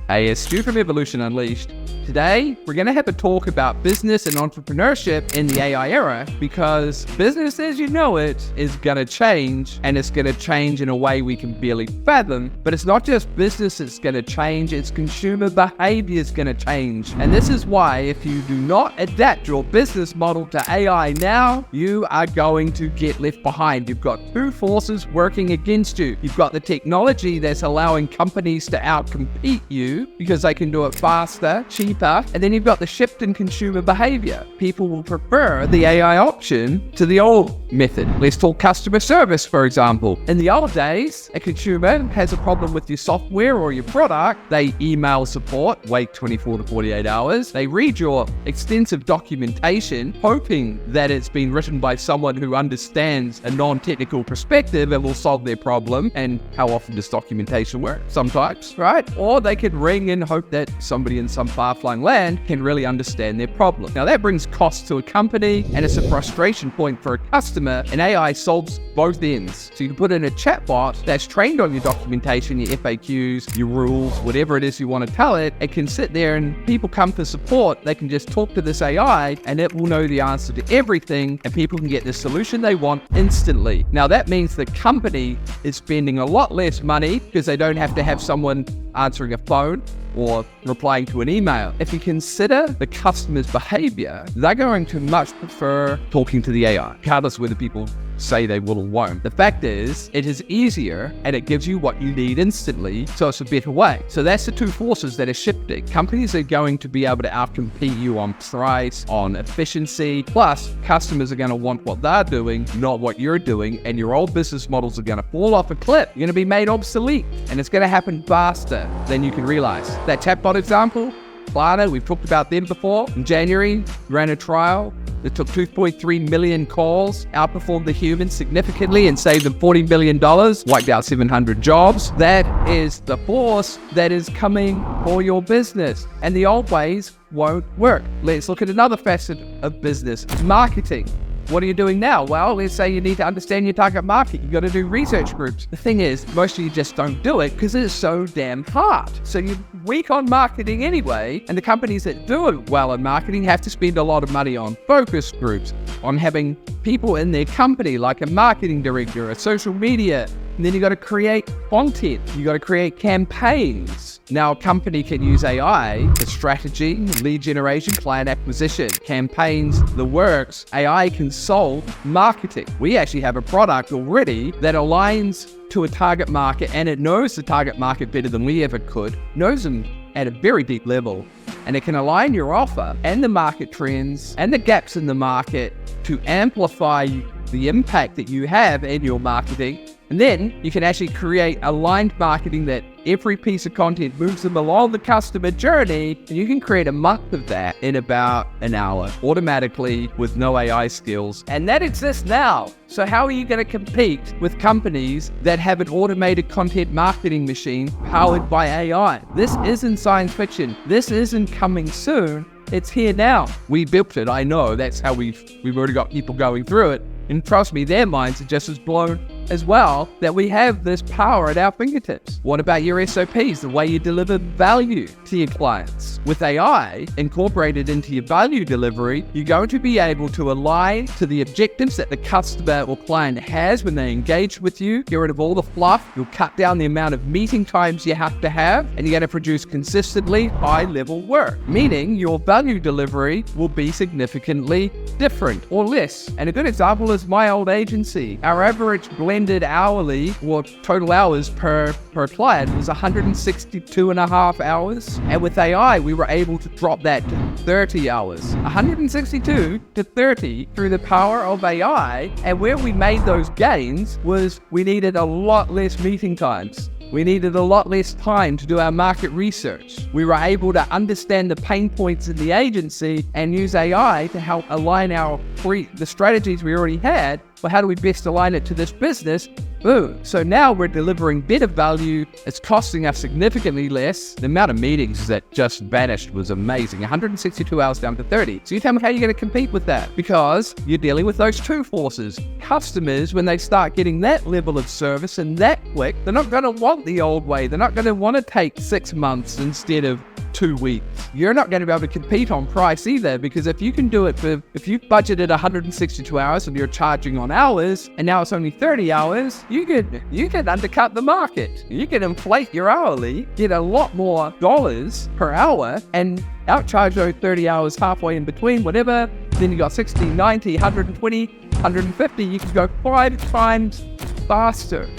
Hey, it's Stu from Evolution Unleashed. Today, we're going to have a talk about business and entrepreneurship in the AI era, because business as you know it is going to change, and it's going to change in a way we can barely fathom. But it's not just business that's going to change, it's consumer behavior is going to change. And this is why if you do not adapt your business model to AI now, you are going to get left behind. You've got two forces working against you. You've got the technology that's allowing companies to outcompete you because they can do it faster, cheaper, and then you've got the shift in consumer behavior. People will prefer the AI option to the old method. Let's talk customer service, for example. In the old days, a consumer has a problem with your software or your product. They email support, wait 24 to 48 hours. They read your extensive documentation, hoping that it's been written by someone who understands a non-technical perspective and will solve their problem. And how often does documentation work? Sometimes, right? Or they could ring and hope that somebody in some far-flung land can really understand their problem. Now that brings costs to a company, and it's a frustration point for a customer, and AI solves both ends. So you can put in a chatbot that's trained on your documentation, your FAQs, your rules, whatever it is you want to tell it. It can sit there and people come for support. They can just talk to this AI and it will know the answer to everything, and people can get the solution they want instantly. Now that means the company is spending a lot less money because they don't have to have someone answering a phone or replying to an email. If you consider the customer's behavior, they're going to much prefer talking to the AI, regardless of whether people say they will or won't. The fact is, it is easier and it gives you what you need instantly, so it's a better way. So that's the two forces that are shifting. Companies are going to be able to outcompete you on price, on efficiency, plus customers are going to want what they're doing, not what you're doing, and your old business models are going to fall off a cliff. You're going to be made obsolete, and it's going to happen faster than you can realize. That chatbot example, Klarna, we've talked about them before. In January, ran a trial that took 2.3 million calls, outperformed the humans significantly and saved them $40 million, wiped out 700 jobs. That is the force that is coming for your business, and the old ways won't work. Let's look at another facet of business, marketing. What are you doing now? Well, let's say you need to understand your target market. You got to do research groups. The thing is, most of you just don't do it because it's so damn hard. So you're weak on marketing anyway, and the companies that do it well in marketing have to spend a lot of money on focus groups, on having people in their company like a marketing director, a social media, and then you got to create content. You got to create campaigns. Now, a company can use AI for strategy, lead generation, client acquisition, campaigns, the works. AI can solve marketing. We actually have a product already that aligns to a target market, and it knows the target market better than we ever could, knows them at a very deep level, and it can align your offer and the market trends and the gaps in the market to amplify the impact that you have in your marketing. And then you can actually create aligned marketing that every piece of content moves them along the customer journey, and you can create a month of that in about an hour automatically with no AI skills. And that exists now. So how are you going to compete with companies that have an automated content marketing machine powered by AI? This isn't science fiction. This isn't coming soon. It's here now. We built it. I know that's how we've already got people going through it. And trust me, their minds are just as blown as well that we have this power at our fingertips. What about your SOPs, the way you deliver value to your clients? With AI incorporated into your value delivery, you're going to be able to align to the objectives that the customer or client has when they engage with you. Get rid of all the fluff. You'll cut down the amount of meeting times you have to have, and you're going to produce consistently high-level work, meaning your value delivery will be significantly different or less. And a good example is my old agency. Our average blended hourly or total hours per client was 162.5 hours. And with AI, we were able to drop that to 30 hours. 162 to 30 through the power of AI. And where we made those gains was we needed a lot less meeting times. We needed a lot less time to do our market research. We were able to understand the pain points in the agency and use AI to help align the strategies we already had well, how do we best align it to this business? Boom. So now we're delivering better value. It's costing us significantly less. The amount of meetings that just vanished was amazing. 162 hours down to 30. So you tell me how you're going to compete with that, because you're dealing with those two forces. Customers, when they start getting that level of service and that quick, they're not going to want the old way. They're not going to want to take 6 months instead of 2 weeks. You're not going to be able to compete on price either, because if you can do it if you budgeted 162 hours and you're charging on hours and now it's only 30 hours, you can undercut the market. You can inflate your hourly, get a lot more dollars per hour and outcharge those 30 hours halfway in between, whatever. Then you got 60, 90, 120, 150. You can go 5 times faster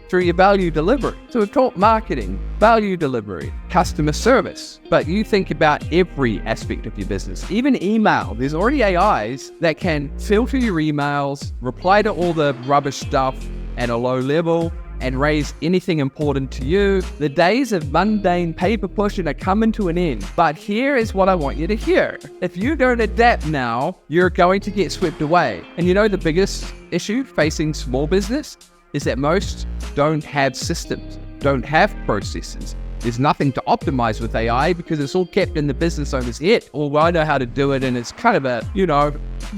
through your value delivery. So we've talked marketing, value delivery, customer service, but you think about every aspect of your business, even email. There's already AIs that can filter your emails, reply to all the rubbish stuff at a low level, and raise anything important to you. The days of mundane paper pushing are coming to an end. But here is what I want you to hear. If you don't adapt now, you're going to get swept away. And you know the biggest issue facing small business is that most don't have systems, don't have processes. There's nothing to optimize with AI because it's all kept in the business owner's head. Well, I know how to do it, and it's kind of a, you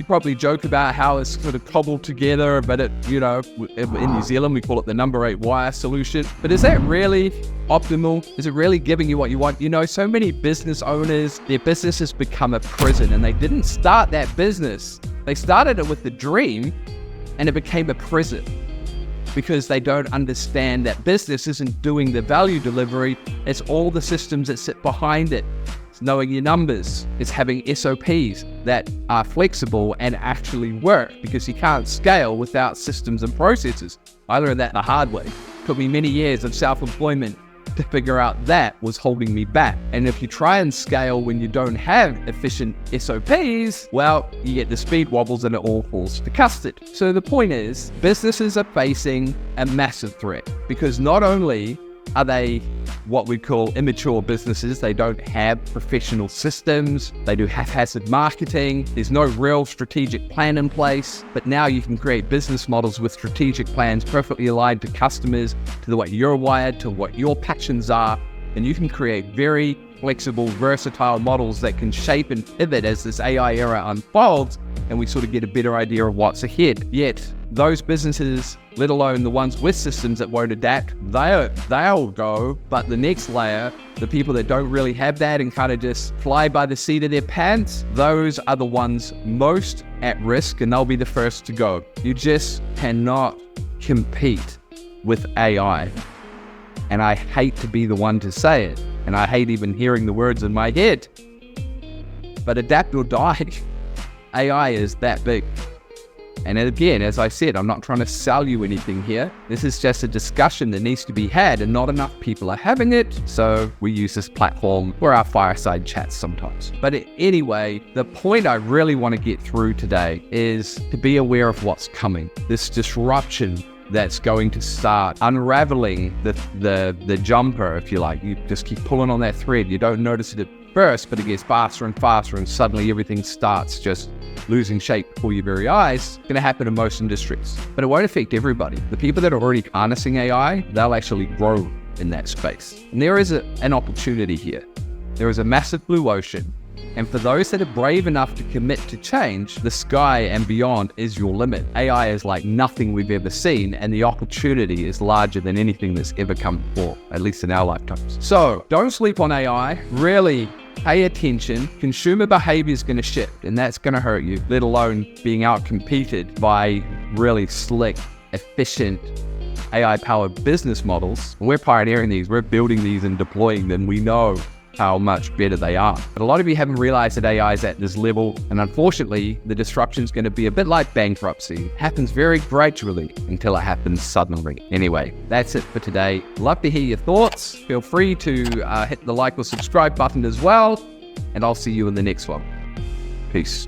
probably joke about how it's sort of cobbled together, but it, in New Zealand, we call it the number 8 wire solution. But is that really optimal? Is it really giving you what you want? So many business owners, their business has become a prison, and they didn't start that business. They started it with the dream, and it became a prison, because they don't understand that business isn't doing the value delivery. It's all the systems that sit behind it. It's knowing your numbers. It's having SOPs that are flexible and actually work, because you can't scale without systems and processes. I learned that the hard way. It took me many years of self-employment to figure out that was holding me back. And if you try and scale when you don't have efficient SOPs, well, you get the speed wobbles and it all falls to custard. So the point is, businesses are facing a massive threat, because not only are they what we call immature businesses, they don't have professional systems, they do haphazard marketing, there's no real strategic plan in place, but now you can create business models with strategic plans perfectly aligned to customers, to the way you're wired, to what your passions are, and you can create very flexible, versatile models that can shape and pivot as this AI era unfolds, and we sort of get a better idea of what's ahead. Yet, those businesses, let alone the ones with systems that won't adapt, they'll go. But the next layer, the people that don't really have that and kind of just fly by the seat of their pants, those are the ones most at risk, and they'll be the first to go. You just cannot compete with AI. And I hate to be the one to say it, and I hate even hearing the words in my head, but adapt or die. AI is that big. And again, as I said, I'm not trying to sell you anything here. This is just a discussion that needs to be had, and not enough people are having it. So we use this platform for our fireside chats sometimes. But anyway, the point I really want to get through today is to be aware of what's coming. This disruption that's going to start unraveling the jumper, if you like. You just keep pulling on that thread. You don't notice it at first, but it gets faster and faster, and suddenly everything starts just losing shape before your very eyes. It's going to happen in most industries, but it won't affect everybody. The people that are already harnessing AI, they'll actually grow in that space. And there is an opportunity here. There is a massive blue ocean. And for those that are brave enough to commit to change, the sky and beyond is your limit. AI is like nothing we've ever seen, and the opportunity is larger than anything that's ever come before, at least in our lifetimes. So don't sleep on AI. Really pay attention. Consumer behavior is going to shift, and that's going to hurt you, let alone being out-competed by really slick, efficient, AI-powered business models. We're pioneering these. We're building these and deploying them. We know how much better they are. But a lot of you haven't realized that AI is at this level, and unfortunately, the disruption is going to be a bit like bankruptcy. It happens very gradually until it happens suddenly. Anyway, that's it for today. Love to hear your thoughts. Feel free to hit the like or subscribe button as well, and I'll see you in the next one. Peace.